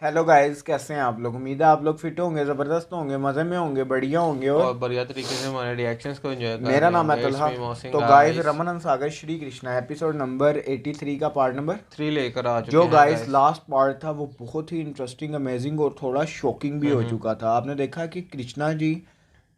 Hello guys, कैसे हैं आप लोग। उम्मीद है आप लोग फिट होंगे, ज़बरदस्त होंगे, मज़े में होंगे, बढ़िया होंगे। और और बढ़िया तरीके से हमारे रिएक्शंस को एंजॉय कर मेरा रहे नाम है होंगे। इट्स तलहा। मी मोहसिन तो गाइस, गाइस। रमन सागर श्री कृष्णा एपिसोड नंबर 83 का पार्ट नंबर 3 लेकर आ चुके जो हैं गाइस गाइस। लास्ट पार्ट था वो बहुत ही इंटरेस्टिंग, अमेजिंग और थोड़ा शॉकिंग भी हो हम्म चुका था। आपने देखा कि कृष्णा जी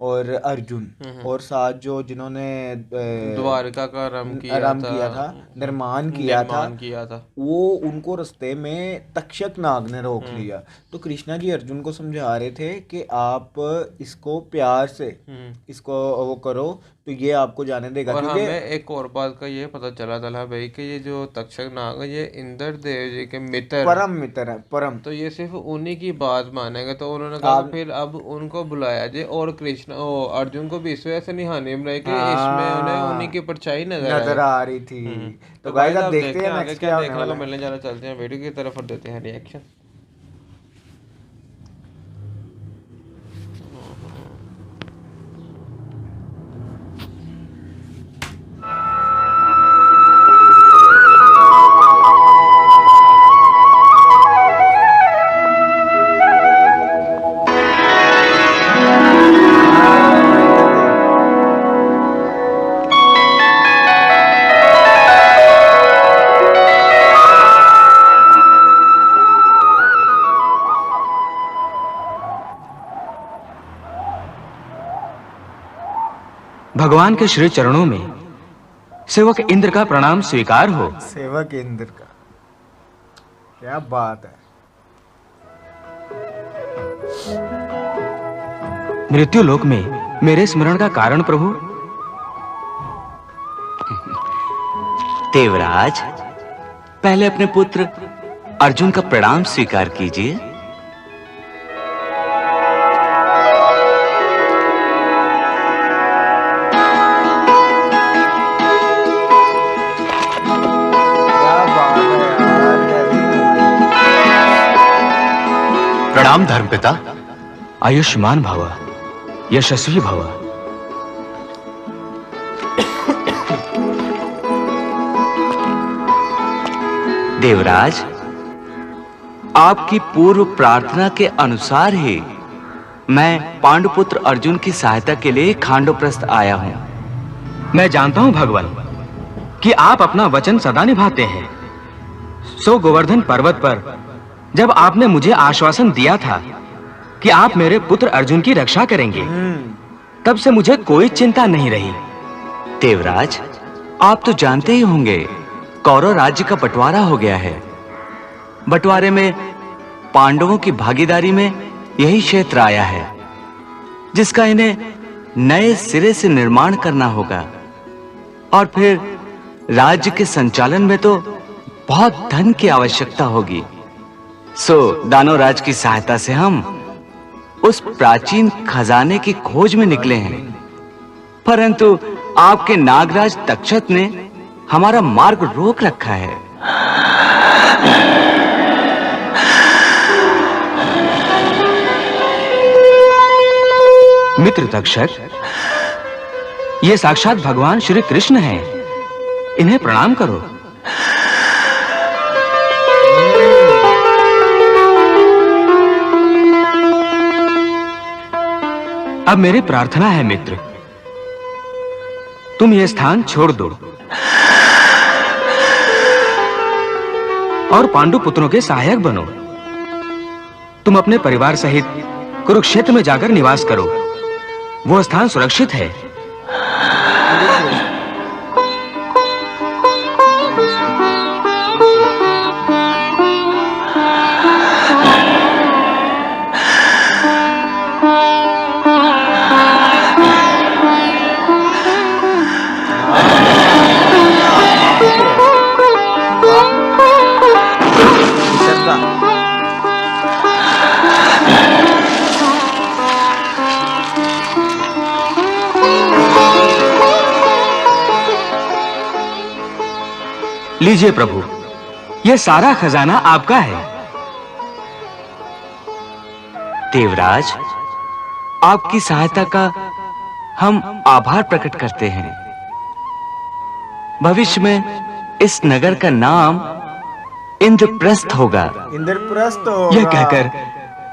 और अर्जुन हम्म और साथ जो जिन्होंने द्वारका का रम किया आराम था। किया था, निर्माण किया था, निर्माण किया था। वो उनको रास्ते में तक्षक नाग ने रोक हम्म लिया। तो कृष्णा जी अर्जुन को समझा रहे थे कि आप इसको प्यार से हम्म इसको वो करो तो ये आपको जाने देगा, और क्योंकि हमें एक और बात का ये पता चला था भाई कि ये जो तक्षक नाग है ये इंद्र देव जी के मित्र हैं। परम मित्र है, परम। तो ये सिर्फ उन्हीं की बात मानेगा। तो उन्होंने कहा कि आप फिर अब उनको बुलाया जाए और कृष्ण ओ अर्जुन को भी इस वजह से नहीं हानि रही कि इसमें उन्हें उन्हीं की हाँ, परछाई नजर आए। नजर आ रही थी। तो तो गाइस गाइस आप आप देखते देखते हैं हैं आगे नेक्स्ट क्या क्या होने देखने को वाला है। मिलने जा रहा है। चलते हैं वीडियो की तरफ और देते हैं रिएक्शन। हाँ, इंद्रदेव। भगवान के श्री चरणों में सेवक इंद्र का प्रणाम स्वीकार हो। सेवक इंद्र का क्या बात है। मृत्यु लोक में मेरे स्मरण का कारण प्रभु। देवराज, पहले अपने पुत्र अर्जुन का प्रणाम स्वीकार कीजिए। क्या बात है यार, हैवी मोमेंट। प्रणाम धर्मपिता। आयुष्मान भव, यशस्वी भव। देवराज, आपकी पूर्व प्रार्थना के अनुसार ही मैं पांडुपुत्र अर्जुन की सहायता के लिए खांडवप्रस्थ आया हूं। मैं जानता हूं भगवान कि आप अपना वचन सदा निभाते हैं। सो गोवर्धन पर्वत पर जब आपने मुझे आश्वासन दिया था कि आप मेरे पुत्र अर्जुन की रक्षा करेंगे, तब से मुझे कोई चिंता नहीं रही। देवराज, आप तो जानते ही होंगे कौरव राज्य का बंटवारा हो गया है। बंटवारे में पांडवों की भागीदारी में यही क्षेत्र आया है, जिसका इन्हें नए सिरे से निर्माण करना होगा। और फिर राज्य के संचालन में तो बहुत धन की आवश्यकता होगी। सो दानव राज की सहायता से हम उस प्राचीन खजाने की खोज में निकले हैं, परंतु आपके नागराज तक्षक ने हमारा मार्ग रोक रखा है। मित्र तक्षक, ये साक्षात भगवान श्री कृष्ण हैं। इन्हें प्रणाम करो। अब मेरी प्रार्थना है मित्र, तुम ये स्थान छोड़ दो और पांडु पुत्रों के सहायक बनो। तुम अपने परिवार सहित कुरुक्षेत्र में जाकर निवास करो। वो स्थान सुरक्षित है। श्रद्धा। लीजिए प्रभु, यह सारा खजाना आपका है। देवराज, आपकी सहायता का हम आभार प्रकट करते हैं। भविष्य में इस नगर का नाम इंद्रप्रस्थ होगा। इंद्रप्रस्थ होगा। यह कहकर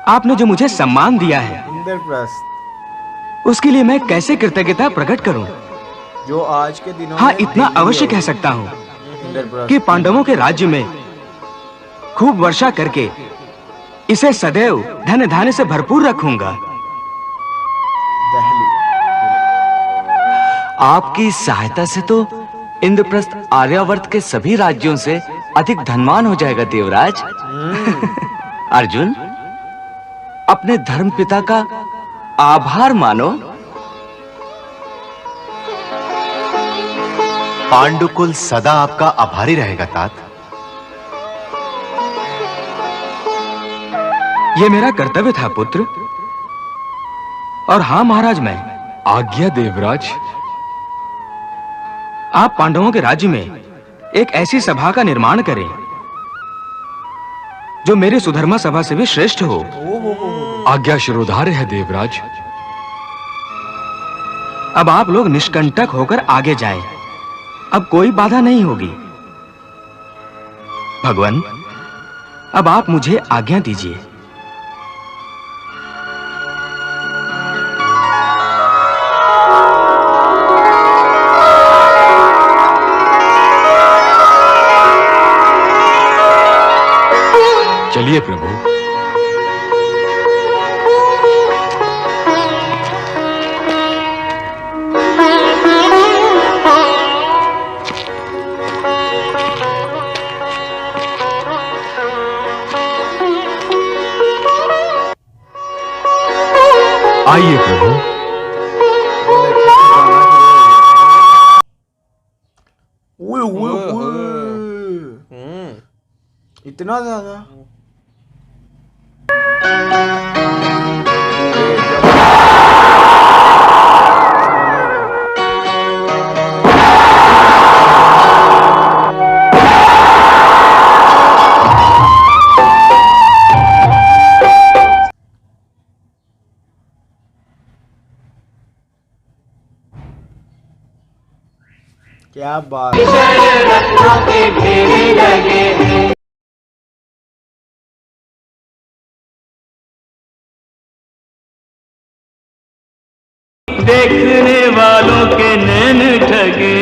आपने जो मुझे सम्मान दिया है, इंद्रप्रस्थ, उसके लिए मैं कैसे कृतज्ञता प्रकट करूं? जो आज के दिनों हाँ, में इतना दिल्ली अवश्य है। कह सकता हूं इंद्रप्रस्थ कि पांडवों के राज्य में खूब वर्षा करके इसे सदैव धन धान्य से भरपूर रखूंगा। दहली। आपकी इस सहायता से तो इंद्रप्रस्थ आर्यावर्त के सभी राज्यों से अधिक धनवान हो जाएगा देवराज। अर्जुन, अपने धर्म पिता का आभार मानो। पांडुकुल सदा आपका आभारी रहेगा तात। यह मेरा कर्तव्य था पुत्र। और हाँ महाराज, मैं आज्ञा देवराज। आप पांडवों के राज्य में एक ऐसी सभा का निर्माण करें जो मेरी सुधर्मा सभा से भी श्रेष्ठ हो। आज्ञा शिरोधार्य है देवराज। अब आप लोग निष्कंटक होकर आगे जाएं। अब कोई बाधा नहीं होगी। भगवान, अब आप मुझे आज्ञा दीजिए। चलिए प्रभु। आइए प्रभु। उए, उए, उए। इतना ज्यादा। क्या बात। देखने वालों के नैन ठगे।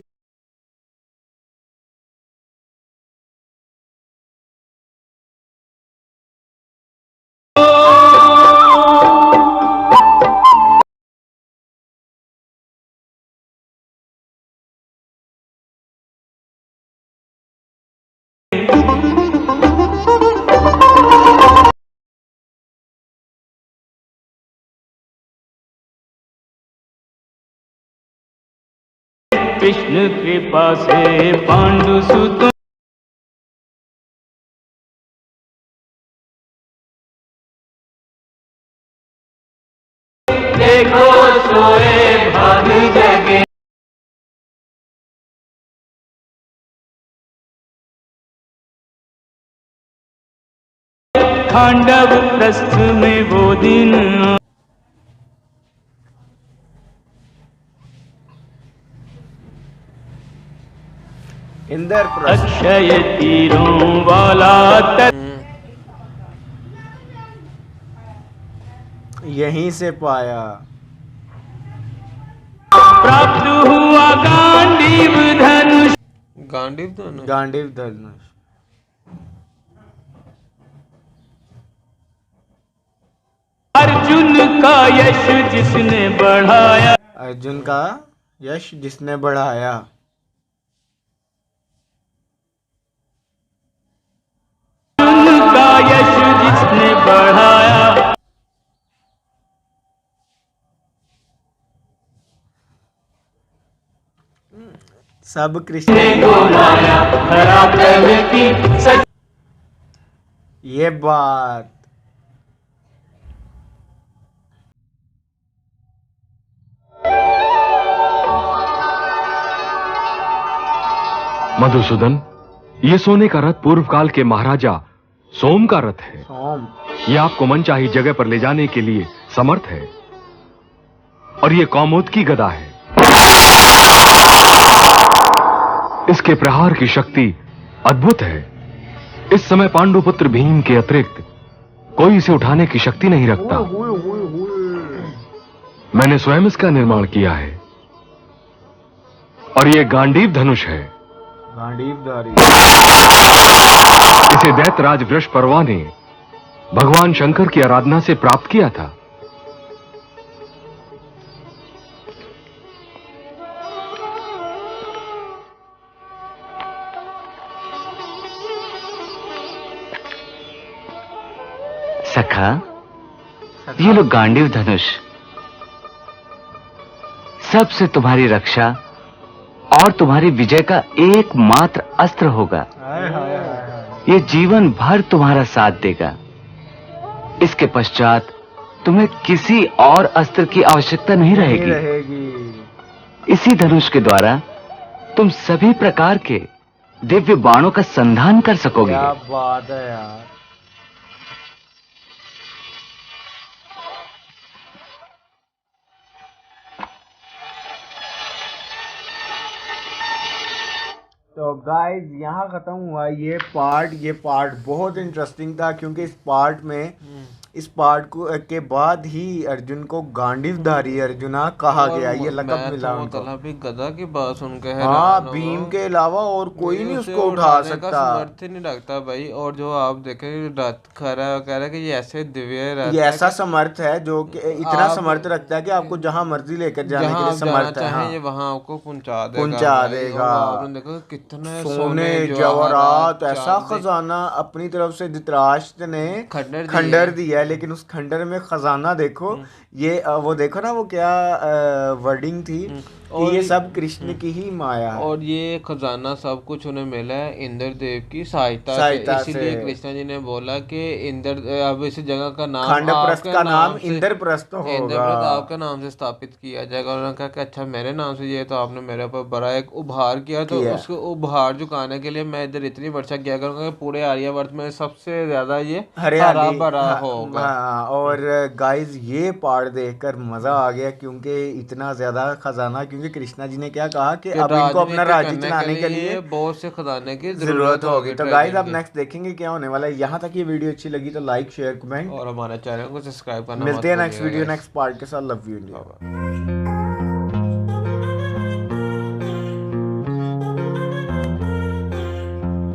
कृष्ण कृपा से पांडु सुतों देखो सोए भाग जगे। खांडव प्रस्थ में वो दिन इंद्रप्रस्थ अक्षय तीरों वाला यहीं से पाया। प्राप्त हुआ गांडीव धनुष। गांडीव धनुष। गांडीव धनुष। अर्जुन का यश जिसने बढ़ाया। अर्जुन का यश जिसने बढ़ाया। अर्जुन का यश जिसने बढ़ाया। सब कृष्ण ये बात। मधुसूदन, ये सोने का रथ पूर्व काल के महाराजा सोम का रथ है। सोम। ये आपको मनचाही जगह पर ले जाने के लिए समर्थ है। और ये कौमुद की गदा है। इसके प्रहार की शक्ति अद्भुत है। इस समय पांडुपुत्र भीम के अतिरिक्त कोई इसे उठाने की शक्ति नहीं रखता। मैंने स्वयं इसका निर्माण किया है और यह गांडीव धनुष है। गांडीवधारी। इसे दैत्यराज वृषपर्वा ने भगवान शंकर की आराधना से प्राप्त किया था। सखा, ये लो गांडीव धनुष, सबसे तुम्हारी रक्षा और तुम्हारी विजय का एकमात्र अस्त्र होगा। ये जीवन भर तुम्हारा साथ देगा। इसके पश्चात तुम्हें किसी और अस्त्र की आवश्यकता नहीं रहेगी। इसी धनुष के द्वारा तुम सभी प्रकार के दिव्य बाणों का संधान कर सकोगे। क्या बात है यार। तो गाइस यहाँ ख़त्म हुआ ये पार्ट बहुत इंटरेस्टिंग था, क्योंकि इस पार्ट के बाद ही अर्जुन को गांडीवधारी अर्जुना कहा गया, ये लक़ब मिला उनको। भी गदा की बात सुन के हाँ, भीम के अलावा और कोई नहीं उसको उठा सकता, सामर्थ्य नहीं रखता भाई। और जो आप देखें कह रहा है कि ये ऐसे दिव्य रहता ये ऐसा समर्थ है जो कि इतना समर्थ रखता है कि आपको जहाँ मर्जी लेकर जाने के लिए समर्थ है। हाँ, ये वहाँ आपको पहुँचा देगा। आपने देखो कितने सोने जवाहरात, ऐसा खजाना अपनी तरफ से धृतराष्ट्र ने खंडर दिया, लेकिन उस खंडर में खजाना देखो। ये वो देखो ना, वो क्या वर्डिंग थी कि ये सब कृष्ण की ही माया है। और ये खजाना सब कुछ उन्हें मिला है इंद्र देव की सहायता से। इसीलिए कृष्ण जी ने बोला कि इंद्र, अब इस जगह का नाम खांडप्रस्थ का नाम इंद्रप्रस्थ होगा, इंद्रप्रस्थ आपके नाम से स्थापित किया जाएगा। उन्होंने कहा कि अच्छा मेरे नाम से, ये तो आपने मेरे ऊपर बड़ा एक उपहार किया, तो उसको उपहार चुकाने के लिए मैं इधर इतनी वर्षा किया करूंगा कि पूरे आर्यावर्त में सबसे ज्यादा ये हरा भरा होगा। और गाइज ये पार्ट देखकर मजा आ गया, क्योंकि इतना ज्यादा खजाना, क्योंकि कृष्णा जी ने क्या कहा कि अब इनको अपना राज्य चलाने के लिए बहुत से खजाने की जरूरत होगी। तो गाइज अब नेक्स्ट देखेंगे क्या होने वाला है। यहाँ तक ये वीडियो अच्छी लगी तो लाइक शेयर कमेंट और हमारे चैनल को सब्सक्राइब करना। मिलते हैं नेक्स्ट वीडियो नेक्स्ट पार्ट के साथ। Love you India.